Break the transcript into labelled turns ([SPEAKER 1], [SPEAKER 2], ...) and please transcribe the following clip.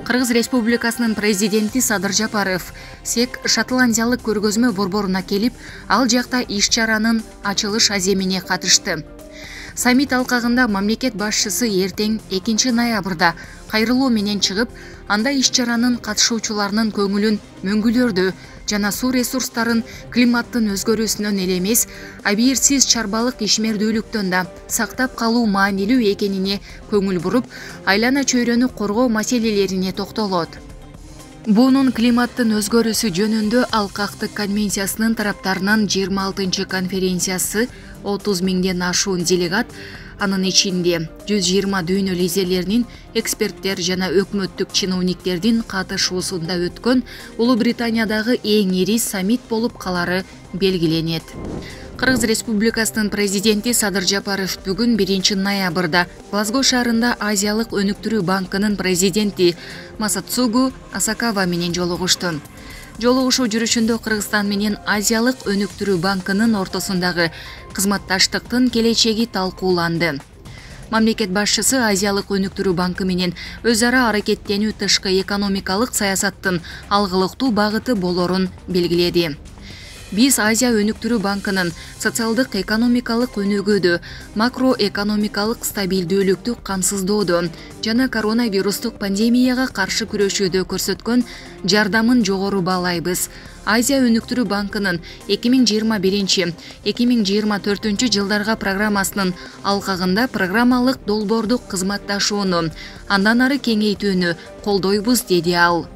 [SPEAKER 1] Кыргыз Республикасынын президенти Садыр Жапаров СЕК шотландиялык көргөзмө борборуна келип, ал жакта иш-чаранын ачылыш аземине катышты. Саммит алкагында мамлекет башчысы эртең 2 ноябрда кайрылуу менен чыгып, анда иш-чаранын катышуучуларынын көңүлүн мөңгүлөрдү жана суу ресурстарын климаттын өзгөрүүсүнөн эле эмес, абийирсиз чарбалык ишмердүүлүктөн да сактап калуу маанилүү экенине көңүл буруп, айлана чөйрөнү коргоо маселелерине токтолот. Бунун климаттын өзгөрүүсү жөнүндө Алкактык конвенциясынын тараптарынын 26 конференциясы 30 миңден ашуун делегат, анын ичинде 120 дүйнө лидерлеринин, эксперттер жана өкмөттүк чиновниктердин катышуусунда өткөн Улуу Британиядагы эң ири саммит болуп калары белгиленет. Кыргыз Республикасынын президенти Садыр Жапаров бүгүн 1 ноябрда Глазго шаарында Азиялык өнүктүрүү банкынын президенти Масацугу Асакава менен жолугушту. Жолугушуу жүрүшүндө Кыргызстан менен Азиялык өнүктүрүү банкынын ортосундагы кызматташтыктын келечеги талкууланды. Мамлекет башчысы Азиялык өнүктүрүү банкы менен өз ара аракеттенүү тышкы экономикалык саясаттын алгылыктуу багыты болорун белгиледи. Биз Азия өнүктүрүү банкынын социалдык экономикалык өнүгүүдө, макроэкономикалык стабилдүүлүктү камсыздоодо жана коронавирустук пандемияга каршы күрөшүүдө көрсөткөн жардамын жогору баалайбыз. Азия өнүктүрүү банкынын 2021-2024 жылдарга программасынын алкагында программалык долбоордук кызматташууну андан ары кеңейтүүнү колдойбуз, деди ал.